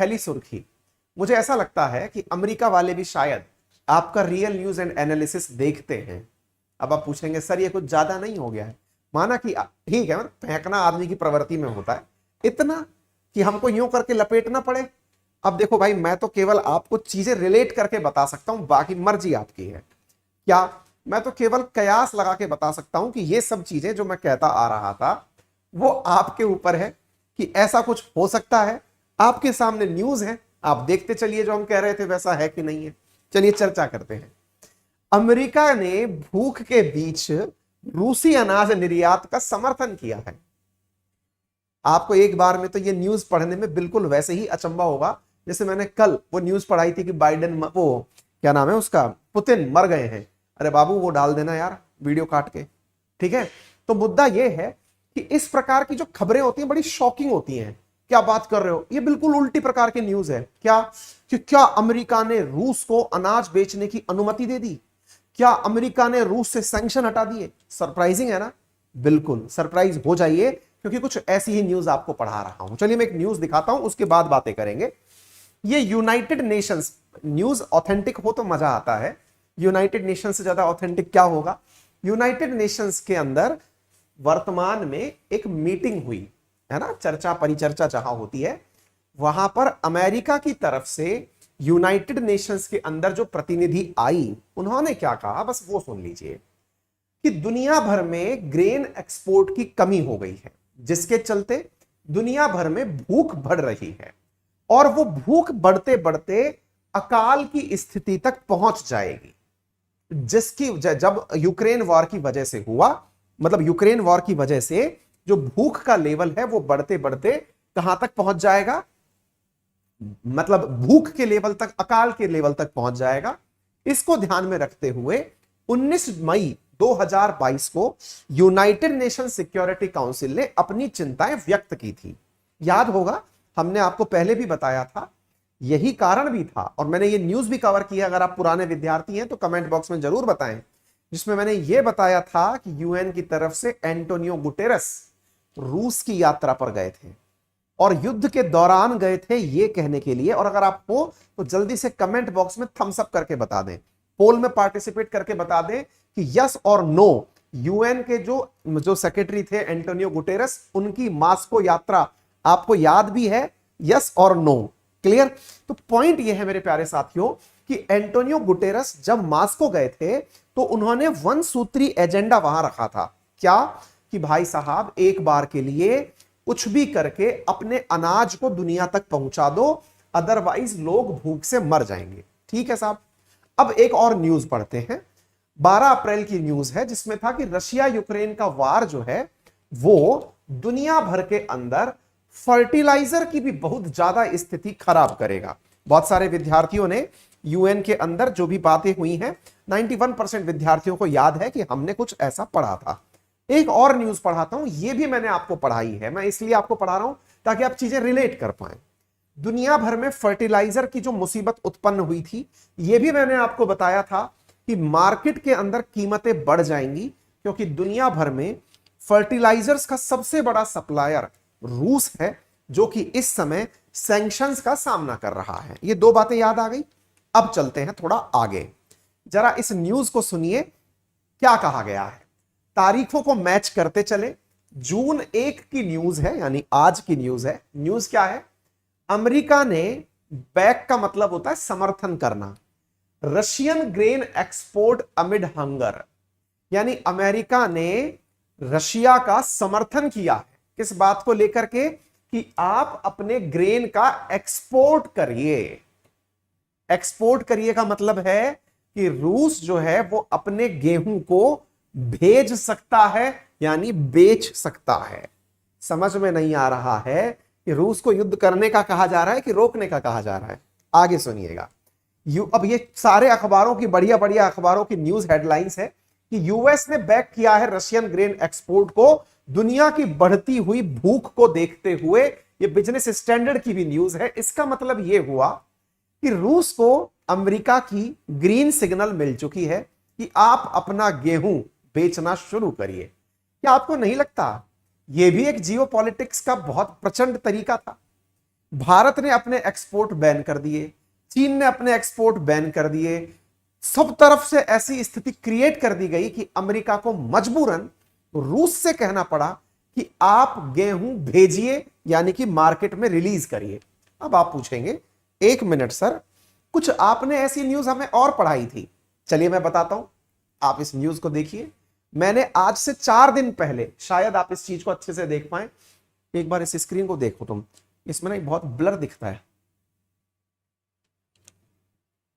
फैली सुर्खी। मुझे ऐसा लगता है कि अमेरिका वाले भी शायद आपका रियल न्यूज एंड एनालिसिस देखते हैं। अब आप पूछेंगे सर ये कुछ ज्यादा नहीं हो गया है? माना कि ठीक है, फेंकना आदमी की प्रवृत्ति में होता है, इतना कि हमको यूं करके लपेटना पड़े। अब देखो भाई, मैं तो केवल आपको चीजें रिलेट करके बता सकता हूं, बाकी मर्जी आपकी है। क्या मैं तो केवल कयास लगा के बता सकता हूं कि ये सब चीजें जो मैं कहता आ रहा था वो आपके ऊपर है कि ऐसा कुछ हो सकता है। आपके सामने न्यूज है, आप देखते चलिए जो हम कह रहे थे वैसा है कि नहीं है। चलिए चर्चा करते हैं। अमेरिका ने भूख के बीच रूसी अनाज निर्यात का समर्थन किया है। आपको एक बार में तो ये न्यूज पढ़ने में बिल्कुल वैसे ही अचंभा होगा जैसे मैंने कल वो न्यूज पढ़ाई थी कि बाइडेन, वो क्या नाम है उसका, पुतिन मर गए हैं। अरे बाबू वो डाल देना यार वीडियो काट के, ठीक है। तो मुद्दा ये है कि इस प्रकार की जो खबरें होती हैं बड़ी शॉकिंग होती हैं। क्या बात कर रहे हो, ये बिल्कुल उल्टी प्रकार की न्यूज है। क्या कि क्या अमेरिका ने रूस को अनाज बेचने की अनुमति दे दी? क्या अमेरिका ने रूस से सैंक्शन हटा दिए? सरप्राइजिंग है ना? बिल्कुल सरप्राइज हो जाइए, क्योंकि कुछ ऐसी ही न्यूज आपको पढ़ा रहा हूं। चलिए मैं एक न्यूज दिखाता हूं, उसके बाद बातें करेंगे। ये यूनाइटेड नेशंस, न्यूज ऑथेंटिक हो तो मजा आता है। यूनाइटेड नेशंस से ज्यादा ऑथेंटिक क्या होगा? यूनाइटेड नेशंस के अंदर वर्तमान में एक मीटिंग हुई है ना, चर्चा परिचर्चा जहां होती है, वहां पर अमेरिका की तरफ से यूनाइटेड नेशंस के अंदर जो प्रतिनिधि आई, उन्होंने क्या कहा बस वो सुन लीजिए कि दुनिया भर में ग्रेन एक्सपोर्ट की कमी हो गई है, जिसके चलते दुनिया भर में भूख बढ़ रही है और वो भूख बढ़ते बढ़ते अकाल की स्थिति तक पहुंच जाएगी। जिसकी जब यूक्रेन वॉर की वजह से हुआ, मतलब यूक्रेन वॉर की वजह से जो भूख का लेवल है वो बढ़ते बढ़ते कहां तक पहुंच जाएगा, मतलब भूख के लेवल तक, अकाल के लेवल तक पहुंच जाएगा। इसको ध्यान में रखते हुए 19 मई 2022 को यूनाइटेड नेशन सिक्योरिटी काउंसिल ने अपनी चिंताएं व्यक्त की थी। याद होगा हमने आपको पहले भी बताया था, यही कारण भी था, और मैंने ये न्यूज भी कवर किया। अगर आप पुराने विद्यार्थी हैं तो कमेंट बॉक्स में जरूर बताएं, जिसमें मैंने ये बताया था कि यूएन की तरफ से एंटोनियो गुटेरस रूस की यात्रा पर गए थे और युद्ध के दौरान गए थे ये कहने के लिए। और अगर आप हो तो जल्दी से कमेंट बॉक्स में थम्स अप करके बता दें, पोल में पार्टिसिपेट करके बता दें कि यस और नो, यूएन के जो सेक्रेटरी थे एंटोनियो गुटेरस, उनकी मास्को यात्रा आपको याद भी है? यस और नो, क्लियर? तो पॉइंट यह है मेरे प्यारे साथियों कि एंटोनियो गुटेरस जब मास्को गए थे तो उन्होंने वन सूत्री एजेंडा वहां रखा था। क्या? कि भाई साहब एक बार के लिए कुछ भी करके अपने अनाज को दुनिया तक पहुंचा दो, अदरवाइज लोग भूख से मर जाएंगे। ठीक है साहब। अब एक और न्यूज पढ़ते हैं। 12 अप्रैल की न्यूज है जिसमें था कि रशिया यूक्रेन का वार जो है वो दुनिया भर के अंदर फर्टिलाइजर की भी बहुत ज्यादा स्थिति खराब करेगा। बहुत सारे विद्यार्थियों ने यूएन के अंदर जो भी बातें हुई हैं, 91% विद्यार्थियों को याद है कि हमने कुछ ऐसा पढ़ा था। एक और न्यूज पढ़ाता हूं, यह भी मैंने आपको पढ़ाई है, मैं इसलिए आपको पढ़ा रहा हूं ताकि आप चीजें रिलेट कर पाए। दुनिया भर में फर्टिलाइजर की जो मुसीबत उत्पन्न हुई थी, यह भी मैंने आपको बताया था कि मार्केट के अंदर कीमतें बढ़ जाएंगी, क्योंकि दुनिया भर में फर्टिलाइजर्स का सबसे बड़ा सप्लायर रूस है, जो कि इस समय सैंक्शंस का सामना कर रहा है। ये दो बातें याद आ गई। अब चलते हैं थोड़ा आगे, जरा इस न्यूज को सुनिए क्या कहा गया है। तारीखों को मैच करते चले। जून 1 की न्यूज है, यानी आज की न्यूज है। न्यूज क्या है? अमेरिका ने, बैक का मतलब होता है समर्थन करना, Russian grain export amid hunger, यानी अमेरिका ने रशिया का समर्थन किया है। किस बात को लेकर के? कि आप अपने ग्रेन का एक्सपोर्ट करिए। एक्सपोर्ट करिए का मतलब है कि रूस जो है वो अपने गेहूं को भेज सकता है, यानी बेच सकता है। समझ में नहीं आ रहा है कि रूस को युद्ध करने का कहा जा रहा है कि रोकने का कहा जा रहा है? आगे सुनिएगा। अब ये सारे अखबारों की, बढ़िया बढ़िया अखबारों की न्यूज हेडलाइंस है कि यूएस ने बैक किया है रशियन ग्रेन एक्सपोर्ट को दुनिया की बढ़ती हुई भूख को देखते हुए। ये बिजनेस स्टैंडर्ड की भी न्यूज है। इसका मतलब यह हुआ कि रूस को अमेरिका की ग्रीन सिग्नल मिल चुकी है कि आप अपना गेहूं बेचना शुरू करिए। क्या आपको नहीं लगता यह भी एक जियोपॉलिटिक्स का बहुत प्रचंड तरीका था? भारत ने अपने एक्सपोर्ट बैन कर दिए, चीन ने अपने एक्सपोर्ट बैन कर दिए, सब तरफ से ऐसी स्थिति क्रिएट कर दी गई कि अमेरिका को मजबूरन रूस से कहना पड़ा कि आप गेहूं भेजिए, यानी कि मार्केट में रिलीज करिए। अब आप पूछेंगे 1 मिनट सर, कुछ आपने ऐसी न्यूज हमें और पढ़ाई थी। चलिए मैं बताता हूं, आप इस न्यूज को देखिए। मैंने आज से 4 दिन पहले, शायद आप इस चीज को अच्छे से देख पाए, एक बार इस स्क्रीन को देखो तुम, इसमें ना बहुत ब्लर दिखता है,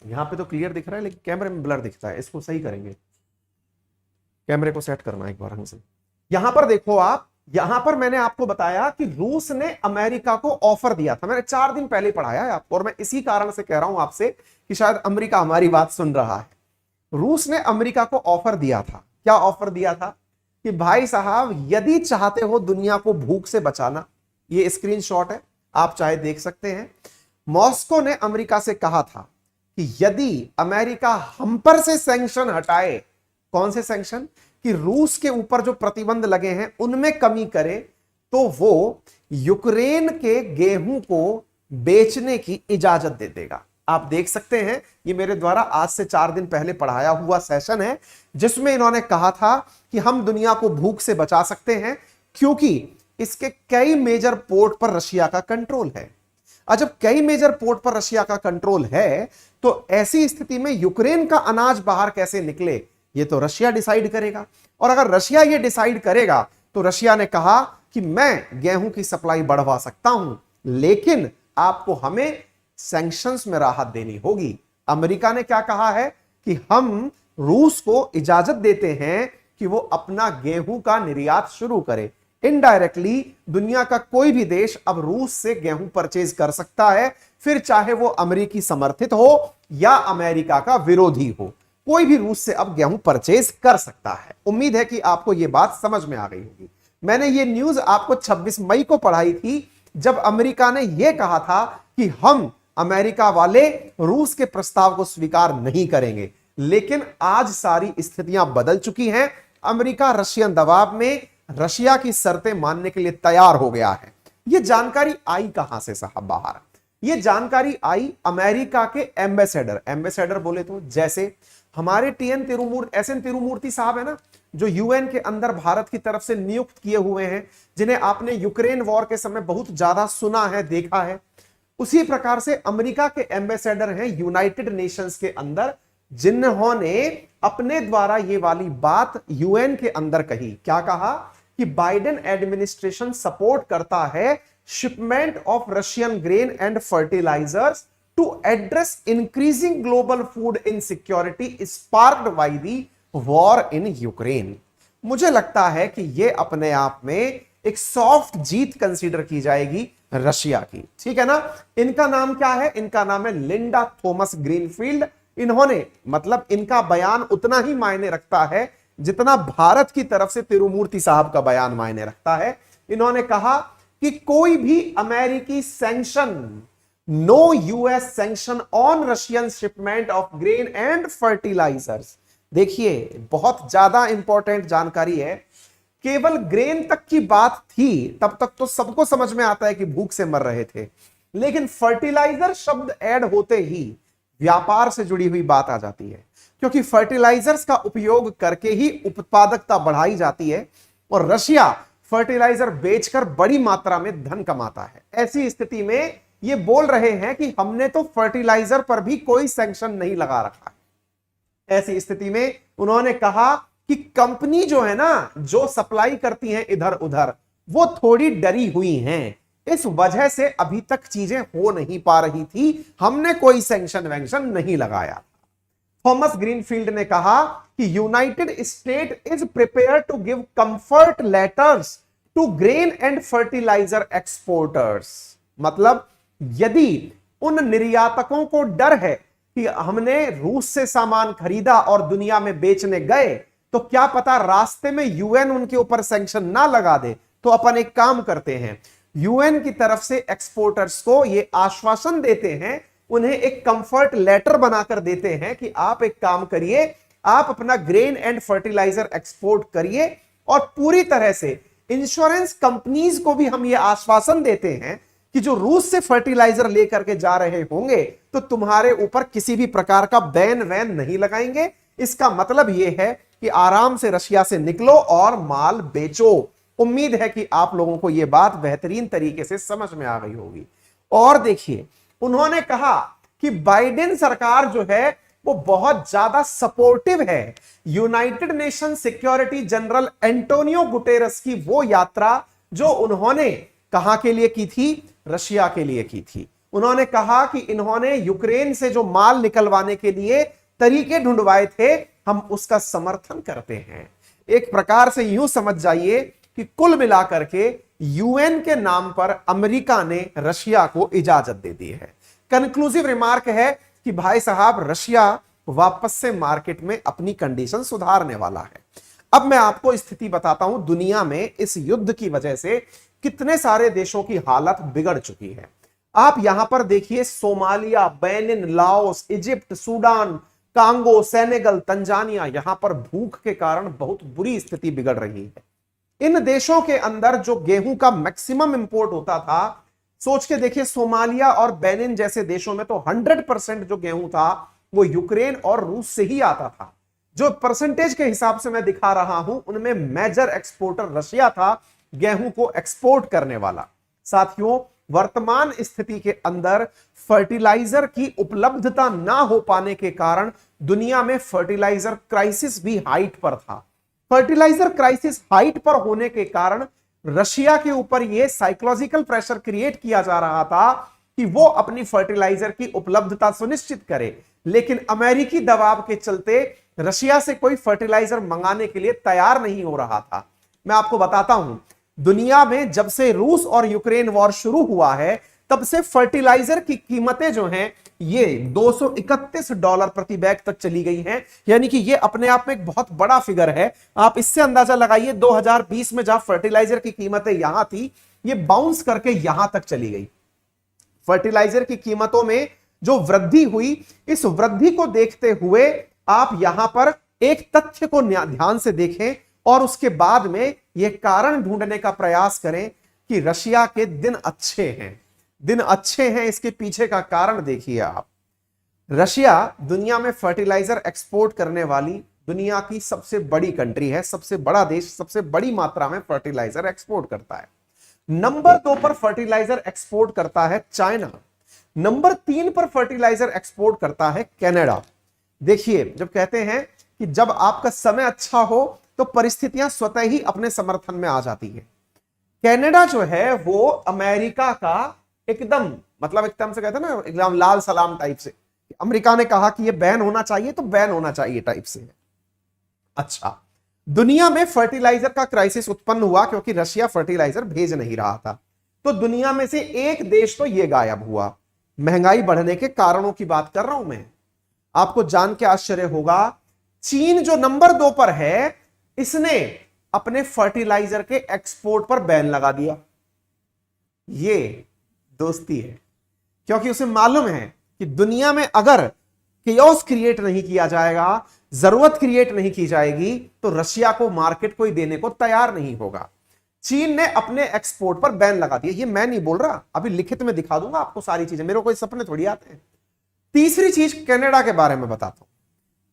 यहां पे तो क्लियर दिख रहा है लेकिन कैमरे में ब्लर दिखता है, इसको सही करेंगे, कैमरे को सेट करना एक बार हमसे। यहां पर देखो आप, यहां पर मैंने आपको बताया कि रूस ने अमेरिका को ऑफर दिया था, मैंने 4 दिन पहले पढ़ाया है आपको, और मैं इसी कारण से कह रहा हूं आपसे कि शायद अमेरिका हमारी बात सुन रहा है। रूस ने अमेरिका को ऑफर दिया था, क्या ऑफर दिया था कि भाई साहब यदि चाहते हो दुनिया को भूख से बचाना, ये स्क्रीनशॉट है, आप चाहे देख सकते हैं, मॉस्को ने अमेरिका से कहा था कि यदि अमेरिका हम पर से सैंक्शन हटाए, कौन से सैंक्शन, कि रूस के ऊपर जो प्रतिबंध लगे हैं उनमें कमी करे, तो वो यूक्रेन के गेहूं को बेचने की इजाजत दे देगा। आप देख सकते हैं, ये मेरे द्वारा आज से 4 दिन पहले पढ़ाया हुआ सेशन है, जिसमें इन्होंने कहा था कि हम दुनिया को भूख से बचा सकते हैं क्योंकि इसके कई मेजर पोर्ट पर रशिया का कंट्रोल है। और जब कई मेजर पोर्ट पर रशिया का कंट्रोल है, तो ऐसी स्थिति में यूक्रेन का अनाज बाहर कैसे निकले, ये तो रशिया डिसाइड करेगा। और अगर रशिया ये डिसाइड करेगा, तो रशिया ने कहा कि मैं गेहूं की सप्लाई बढ़वा सकता हूं, लेकिन आपको हमें सैंक्शंस में राहत देनी होगी। अमेरिका ने क्या कहा है कि हम रूस को इजाजत देते हैं कि वो अपना गेहूं का निर्यात शुरू करे। इनडायरेक्टली दुनिया का कोई भी देश अब रूस से गेहूं परचेज कर सकता है, फिर चाहे वो अमेरिकी समर्थित हो या अमेरिका का विरोधी हो, कोई भी रूस से अब गेहूं परचेज कर सकता है। उम्मीद है कि आपको यह बात समझ में आ गई होगी। मैंने ये न्यूज आपको 26 मई को पढ़ाई थी, जब अमेरिका ने यह कहा था कि हम अमेरिका वाले रूस के प्रस्ताव को स्वीकार नहीं करेंगे। लेकिन आज सारी स्थितियां बदल चुकी हैं, अमेरिका रशियन दबाव में रशिया की शर्तें मानने के लिए तैयार हो गया है। यह जानकारी आई कहां से साहब बाहर, यह जानकारी आई अमेरिका के एम्बेसडर बोले तो जैसे हमारे एस एन तिरुमूर्ति साहब है ना, जो यूएन के अंदर भारत की तरफ से नियुक्त किए हुए हैं, जिन्हें आपने यूक्रेन वॉर के समय बहुत ज्यादा सुना है, देखा है। उसी प्रकार से अमेरिका के एम्बेसडर हैं यूनाइटेड नेशंस के अंदर, जिन्होंने अपने द्वारा ये वाली बात यूएन के अंदर कही। क्या कहा कि बाइडेन एडमिनिस्ट्रेशन सपोर्ट करता है shipment of Russian grain and fertilisers to address increasing global food insecurity sparked by the war in Ukraine। मुझे लगता है कि यह अपने आप में एक सॉफ्ट जीत कंसीडर की जाएगी रशिया की, ठीक है ना। इनका नाम क्या है, इनका नाम है लिंडा थॉमस ग्रीनफील्ड। इन्होंने, मतलब इनका बयान उतना ही मायने रखता है जितना भारत की तरफ से तिरुमूर्ति साहब का बयान मायने रखता है। इन्होंने कहा कि कोई भी अमेरिकी sanction, no US sanction on Russian shipment of grain and fertilisers. देखिए बहुत ज्यादा इंपॉर्टेंट जानकारी है, केवल ग्रेन तक की बात थी, तब तक तो सबको समझ में आता है कि भूख से मर रहे थे, लेकिन फर्टिलाइजर शब्द ऐड होते ही व्यापार से जुड़ी हुई बात आ जाती है, क्योंकि फर्टिलाइजर्स का उपयोग करके ही उत्पादकता बढ़ाई जाती है और रशिया फर्टिलाइजर बेचकर बड़ी मात्रा में धन कमाता है। ऐसी स्थिति में ये बोल रहे हैं कि हमने तो फर्टिलाइजर पर भी कोई सैंक्शन नहीं लगा रखा है। ऐसी स्थिति में उन्होंने कहा कि कंपनी जो है ना, जो सप्लाई करती हैं इधर उधर, वो थोड़ी डरी हुई हैं, इस वजह से अभी तक चीजें हो नहीं पा रही थी, हमने कोई सैंक्शन वैंक्शन नहीं लगाया। थॉमस ग्रीनफील्ड ने कहा कि United State is prepare to give comfort letters to grain and fertiliser exporters. मतलब यदि उन निर्यातकों को डर है कि हमने रूस से सामान खरीदा और दुनिया में बेचने गए तो क्या पता रास्ते में यूएन उनके ऊपर सैंक्शन ना लगा दे, तो अपन एक काम करते हैं, यूएन की तरफ से एक्सपोर्टर्स को यह आश्वासन देते हैं, उन्हें एक कंफर्ट लेटर बनाकर देते हैं कि आप एक काम करिए, आप अपना ग्रेन एंड फर्टिलाइजर एक्सपोर्ट करिए, और पूरी तरह से इंश्योरेंस कंपनीज को भी हम यह आश्वासन देते हैं कि जो रूस से फर्टिलाइजर लेकर के जा रहे होंगे तो तुम्हारे ऊपर किसी भी प्रकार का बैन वैन नहीं लगाएंगे। इसका मतलब यह है कि आराम से रशिया से निकलो और माल बेचो। उम्मीद है कि आप लोगों को यह बात बेहतरीन तरीके से समझ में आ गई होगी। और देखिए, उन्होंने कहा कि बाइडेन सरकार जो है वो बहुत ज्यादा सपोर्टिव है। United nation security general Antonio Guterres की वो यात्रा जो उन्होंने कहां के लिए की थी, रशिया के लिए की थी। उन्होंने कहा कि इन्होंने यूक्रेन से जो माल निकलवाने के लिए तरीके ढूंढवाए थे, हम उसका समर्थन करते हैं। एक प्रकार से यूं समझ जाइए कि कुल मिलाकर के यूएन के नाम पर अमेरिका ने रशिया को इजाजत दे दी है। कंक्लूसिव रिमार्क है कि भाई साहब, रशिया वापस से मार्केट में अपनी कंडीशन सुधारने वाला है। अब मैं आपको स्थिति बताता हूं, दुनिया में इस युद्ध की वजह से कितने सारे देशों की हालत बिगड़ चुकी है। आप यहां पर देखिए, Somalia, Benin, Laos, Egypt, Sudan, Congo, Senegal, Tanzania, यहां पर भूख के कारण बहुत बुरी स्थिति बिगड़ रही है। इन देशों के अंदर जो गेहूं का मैक्सिमम इंपोर्ट होता था, सोच के देखिए, सोमालिया और बेनिन जैसे देशों में तो 100% जो गेहूं था वो यूक्रेन और रूस से ही आता था। जो परसेंटेज के हिसाब से मैं दिखा रहा हूं, उनमें मेजर एक्सपोर्टर रशिया था, गेहूं को एक्सपोर्ट करने वाला। साथियों, वर्तमान स्थिति के अंदर फर्टिलाइजर की उपलब्धता ना हो पाने के कारण दुनिया में फर्टिलाइजर क्राइसिस भी हाइट पर था। फर्टिलाइजर क्राइसिस हाइट पर होने के कारण रशिया के ऊपर यह साइकोलॉजिकल प्रेशर क्रिएट किया जा रहा था कि वो अपनी फर्टिलाइजर की उपलब्धता सुनिश्चित करे, लेकिन अमेरिकी दबाव के चलते रशिया से कोई फर्टिलाइजर मंगाने के लिए तैयार नहीं हो रहा था। मैं आपको बताता हूं, दुनिया में जब से रूस और यूक्रेन वॉर शुरू हुआ है, तब से फर्टिलाइजर की कीमतें जो हैं ये $231 प्रति बैग तक चली गई हैं। यानी कि ये अपने आप में एक बहुत बड़ा फिगर है। आप इससे अंदाजा लगाइए, 2020 में जहां फर्टिलाइजर की कीमतें यहां थी, ये बाउंस करके यहां तक चली गई। फर्टिलाइजर की कीमतों में जो वृद्धि हुई, इस वृद्धि को देखते हुए आप यहां पर एक तथ्य को ध्यान से देखें और उसके बाद में यह कारण ढूंढने का प्रयास करें कि रशिया के दिन अच्छे हैं। दिन अच्छे हैं, इसके पीछे का कारण देखिए आप। रशिया दुनिया में फर्टिलाइजर एक्सपोर्ट करने वाली दुनिया की सबसे बड़ी कंट्री है, सबसे बड़ा देश, सबसे बड़ी मात्रा में फर्टिलाइजर एक्सपोर्ट करता है। नंबर 2 पर फर्टिलाइजर एक्सपोर्ट करता है चाइना। नंबर 3 पर फर्टिलाइजर एक्सपोर्ट करता है कनाडा। देखिए, जब कहते हैं कि जब आपका समय अच्छा हो तो परिस्थितियां स्वतः ही अपने समर्थन में आ जाती है। कनाडा जो है वो अमेरिका का एकदम, मतलब एकदम से कहते हैं ना, एकदम लाल सलाम टाइप से। अमेरिका ने कहा कि ये बैन होना चाहिए तो बैन होना चाहिए टाइप से। अच्छा, दुनिया में फर्टिलाइजर का क्राइसिस उत्पन्न हुआ क्योंकि रशिया फर्टिलाइजर भेज नहीं रहा था। तो दुनिया में से एक देश तो ये गायब हुआ। महंगाई बढ़ने के कारणों की बात कर रहा हूं मैं। आपको जान के आश्चर्य होगा, चीन जो नंबर 2 पर है, इसने अपने फर्टिलाइजर के एक्सपोर्ट पर बैन लगा दिया। ये दोस्ती है, क्योंकि उसे मालूम है कि दुनिया में अगर केओस क्रिएट नहीं किया जाएगा, जरूरत क्रिएट नहीं की जाएगी, तो रशिया को मार्केट कोई देने को तैयार नहीं होगा। चीन ने अपने एक्सपोर्ट पर बैन लगा दिया। ये मैं नहीं बोल रहा, अभी लिखित में दिखा दूंगा आपको सारी चीजें, मेरे को कोई सपने थोड़ी आते हैं। तीसरी चीज कनाडा के बारे में बताता हूं।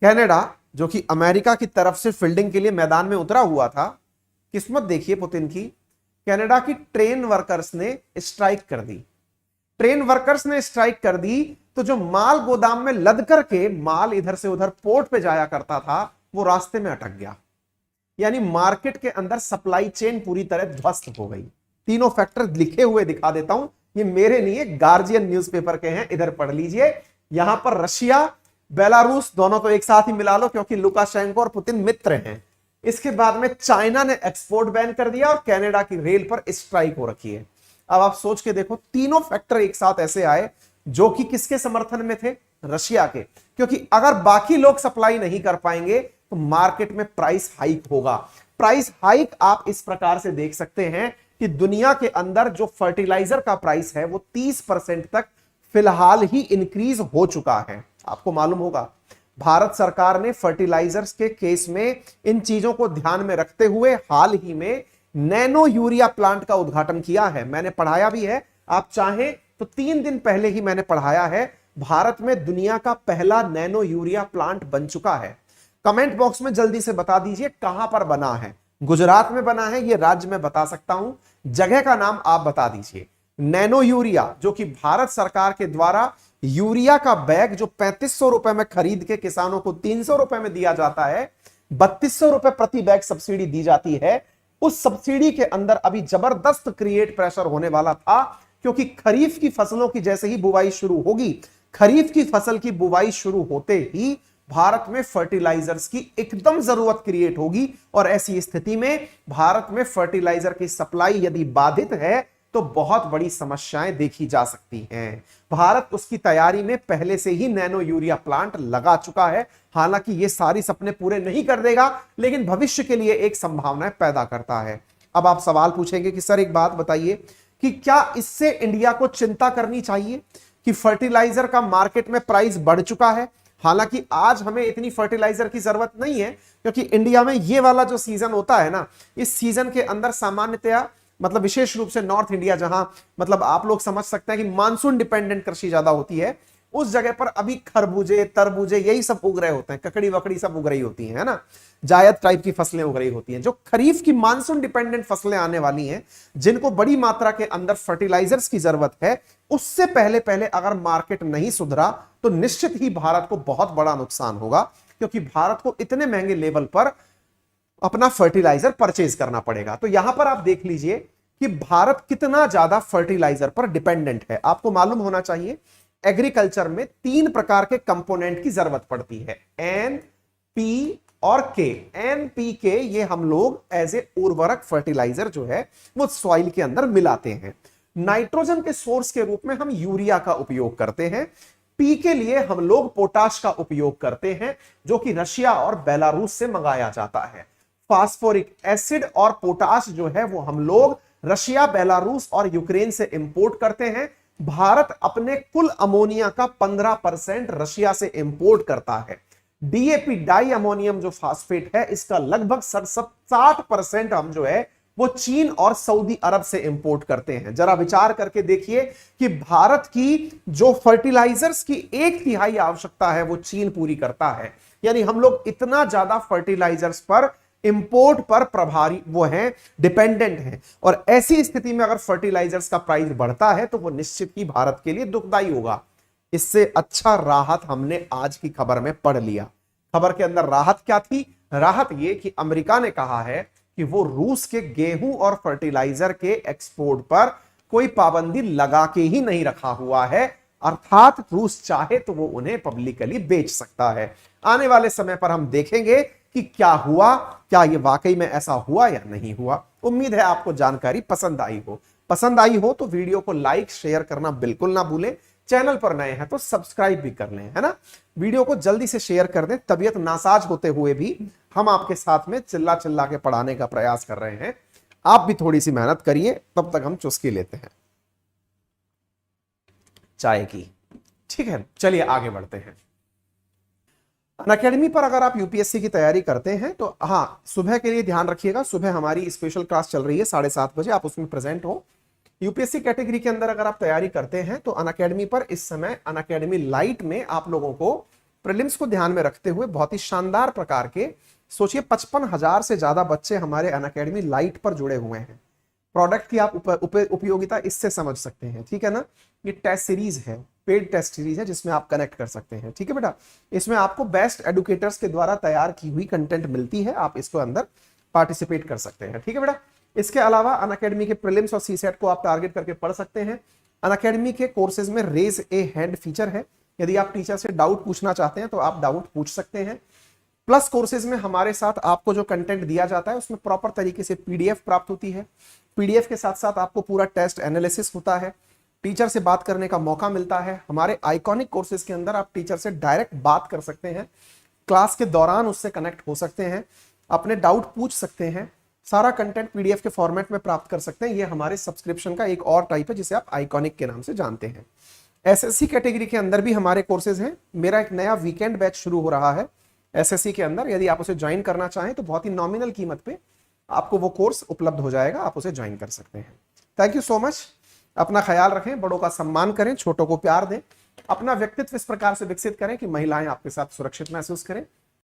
कनाडा जो कि अमेरिका की तरफ से फील्डिंग के लिए मैदान में उतरा हुआ था, किस्मत देखिए पुतिन की, कनाडा की ट्रेन वर्कर्स ने स्ट्राइक कर दी। ट्रेन वर्कर्स ने स्ट्राइक कर दी तो जो माल गोदाम में लद करके माल इधर से उधर पोर्ट पे जाया करता था, वो रास्ते में अटक गया। यानी मार्केट के अंदर सप्लाई चेन पूरी तरह ध्वस्त हो गई। तीनों फैक्टर लिखे हुए दिखा देता हूं, ये मेरे नहीं है, गार्जियन न्यूज़पेपर के हैं, इधर पढ़ लीजिए। यहां पर रशिया, बेलारूस दोनों तो एक साथ ही मिला लो क्योंकि लुकाशेंको और पुतिन मित्र हैं। इसके बाद में चाइना ने एक्सपोर्ट बैन कर दिया और कनाडा की रेल पर स्ट्राइक हो रखी है। अब आप सोच के देखो, तीनों फैक्टर एक साथ ऐसे आए जो कि किसके समर्थन में थे? रशिया के। क्योंकि अगर बाकी लोग सप्लाई नहीं कर पाएंगे तो मार्केट में प्राइस हाइक होगा। प्राइस हाइक आप इस प्रकार से देख सकते हैं कि दुनिया के अंदर जो फर्टिलाइजर का प्राइस है वो 30% तक फिलहाल ही इंक्रीज हो चुका है। आपको मालूम होगा, भारत सरकार ने फर्टिलाइजर्स के केस में इन चीजों को ध्यान में रखते हुए हाल ही में नैनो यूरिया प्लांट का उद्घाटन किया है। मैंने पढ़ाया भी है, आप चाहें तो 3 दिन पहले ही मैंने पढ़ाया है, भारत में दुनिया का पहला नैनो यूरिया प्लांट बन चुका है। कमेंट बॉक्स में जल्दी से बता दीजिए कहां पर बना है। गुजरात में बना है, ये राज्य में बता सकता हूं, जगह का नाम आप बता दीजिए। नैनो यूरिया जो कि भारत सरकार के द्वारा यूरिया का बैग जो 3500 रुपए में खरीद के किसानों को 300 रुपए में दिया जाता है, 3200 रुपए प्रति बैग सब्सिडी दी जाती है, उस सब्सिडी के अंदर अभी जबरदस्त क्रिएट प्रेशर होने वाला था, क्योंकि खरीफ की फसलों की जैसे ही बुवाई शुरू होगी, खरीफ की फसल की बुवाई शुरू होते ही भारत में फर्टिलाइजर्स की एकदम जरूरत क्रिएट होगी। और ऐसी स्थिति में भारत में फर्टिलाइजर की सप्लाई यदि बाधित है तो बहुत बड़ी समस्याएं देखी जा सकती हैं। भारत उसकी तैयारी में पहले से ही नैनो यूरिया प्लांट लगा चुका है। हालांकि ये सारी सपने पूरे नहीं कर देगा, लेकिन भविष्य के लिए एक संभावनाएं पैदा करता है। अब आप सवाल पूछेंगे कि सर एक बात बताइए कि क्या इससे इंडिया को चिंता करनी चाहिए कि फर्टिलाइजर का मार्केट में प्राइस बढ़ चुका है। हालांकि आज हमें इतनी फर्टिलाइजर की जरूरत नहीं है, क्योंकि इंडिया में ये वाला जो सीजन होता है ना, इस सीजन के अंदर सामान्यतया मतलब विशेष रूप से नॉर्थ इंडिया, जहां मतलब आप लोग समझ सकते हैं कि मानसून डिपेंडेंट कृषि ज्यादा होती है, उस जगह पर अभी खरबूजे तरबूजे यही सब उग रहे होते हैं, ककड़ी वकड़ी सब उग रही होती है ना, जायद टाइप की फसलें उग रही होती हैं। जो खरीफ की मानसून डिपेंडेंट फसलें आने वाली हैं, जिनको बड़ी मात्रा के अंदर फर्टिलाइजर्स की जरूरत है, उससे पहले पहले अगर मार्केट नहीं सुधरा तो निश्चित ही भारत को बहुत बड़ा नुकसान होगा, क्योंकि भारत को इतने महंगे लेवल पर अपना फर्टिलाइजर परचेज करना पड़ेगा। तो यहां पर आप देख लीजिए कि भारत कितना ज्यादा फर्टिलाइजर पर डिपेंडेंट है। आपको मालूम होना चाहिए एग्रीकल्चर में 3 प्रकार के कंपोनेंट की जरूरत पड़ती है, एन, पी और के। एन, पी, के ये हम लोग एज ए उर्वरक फर्टिलाइजर जो है वो सॉइल के अंदर मिलाते हैं। नाइट्रोजन के सोर्स के रूप में हम यूरिया का उपयोग करते हैं। पी के लिए हम लोग पोटाश का उपयोग करते हैं, जो कि रशिया और बेलारूस से मंगाया जाता है। फास्फोरिक एसिड और पोटाश जो है वो हम लोग रशिया, बेलारूस और यूक्रेन से इंपोर्ट करते हैं। भारत अपने कुल अमोनिया का 15% रशिया से इंपोर्ट करता है। डीएपी डाई अमोनियम जो फास्फेट है, इसका लगभग 60% हम जो है वो चीन और सऊदी अरब से इंपोर्ट करते हैं। जरा विचार करके देखिए कि भारत की जो फर्टिलाइजर्स की 1/3 आवश्यकता है वो चीन पूरी करता है। यानी हम लोग इतना ज्यादा फर्टिलाइजर्स पर, इंपोर्ट पर प्रभारी वो हैं, डिपेंडेंट हैं। और ऐसी स्थिति में अगर फर्टिलाइजर्स का प्राइस बढ़ता है तो वो निश्चित ही भारत के लिए दुखदाई होगा। इससे अच्छा राहत हमने आज की खबर में पढ़ लिया। खबर के अंदर राहत क्या थी? राहत ये कि अमेरिका ने कहा है कि वो रूस के गेहूं और फर्टिलाइजर के एक्सपोर्ट पर कोई पाबंदी लगा के ही नहीं रखा हुआ है, अर्थात रूस चाहे तो वो उन्हें पब्लिकली बेच सकता है। आने वाले समय पर हम देखेंगे कि क्या हुआ, क्या ये वाकई में ऐसा हुआ या नहीं हुआ। उम्मीद है आपको जानकारी पसंद आई हो। पसंद आई हो तो वीडियो को लाइक शेयर करना बिल्कुल ना भूलें। चैनल पर नए हैं तो सब्सक्राइब भी कर लें, है ना। वीडियो को जल्दी से शेयर कर दें। तबीयत नासाज होते हुए भी हम आपके साथ में चिल्ला चिल्ला के पढ़ाने का प्रयास कर रहे हैं। आप भी थोड़ी सी मेहनत करिए, तब तक हम चुस्की लेते हैं चाय की। ठीक है, चलिए आगे बढ़ते हैं। अनअकैडमी पर अगर आप यूपीएससी की तैयारी करते हैं तो हाँ, सुबह के लिए ध्यान रखिएगा। सुबह हमारी स्पेशल क्लास चल रही है 7:30 बजे, आप उसमें प्रेजेंट हो। यूपीएससी कैटेगरी के अंदर अगर आप तैयारी करते हैं तो अनअकैडमी पर इस समय अनअकैडमी लाइट में आप लोगों को प्रीलिम्स को ध्यान में रखते हुए बहुत ही शानदार प्रकार के, सोचिए 55,000 से ज्यादा बच्चे हमारे अनअकैडमी लाइट पर जुड़े हुए हैं। प्रोडक्ट की आप उपयोगिता इससे समझ सकते हैं, ठीक है ना। ये टेस्ट सीरीज है, पेड टेस्ट सीरीज है, जिसमें आप कनेक्ट कर सकते हैं, ठीक है बेटा। इसमें आपको बेस्ट एडुकेटर्स के द्वारा तैयार की हुई कंटेंट मिलती है, आप इसको अंदर पार्टिसिपेट कर सकते हैं, ठीक है बेटा। इसके अलावा अनअकैडमी के प्रीलिम्स और सीसेट को आप टारगेट करके पढ़ सकते हैं। अनअकैडमी के कोर्सेज में रेज ए हैंड फीचर है। यदि आप टीचर से डाउट पूछना चाहते हैं तो आप डाउट पूछ सकते हैं। प्लस कोर्सेज में हमारे साथ आपको जो कंटेंट दिया जाता है उसमें प्रॉपर तरीके से पीडीएफ प्राप्त होती है। पीडीएफ के साथ साथ आपको पूरा टेस्ट एनालिसिस होता है, टीचर से बात करने का मौका मिलता है। हमारे आइकॉनिक कोर्सेज के अंदर आप टीचर से डायरेक्ट बात कर सकते हैं, क्लास के दौरान उससे कनेक्ट हो सकते हैं, अपने डाउट पूछ सकते हैं। सारा कंटेंट पीडीएफ के फॉर्मेट में प्राप्त कर सकते हैं। ये हमारे सब्सक्रिप्शन का एक और टाइप है जिसे आप आइकॉनिक के नाम से जानते हैं। एसएससी कैटेगरी के अंदर भी हमारे कोर्सेज हैं। मेरा एक नया वीकेंड बैच शुरू हो रहा है एसएससी के अंदर। यदि आप उसे ज्वाइन करना चाहें तो बहुत ही नॉमिनल कीमत पे आपको वो कोर्स उपलब्ध हो जाएगा, आप उसे ज्वाइन कर सकते हैं। Thank you so much. अपना ख्याल रखें, बड़ों का सम्मान करें, छोटों को प्यार दें, अपना व्यक्तित्व इस प्रकार से विकसित करें कि महिलाएं आपके साथ सुरक्षित महसूस करें।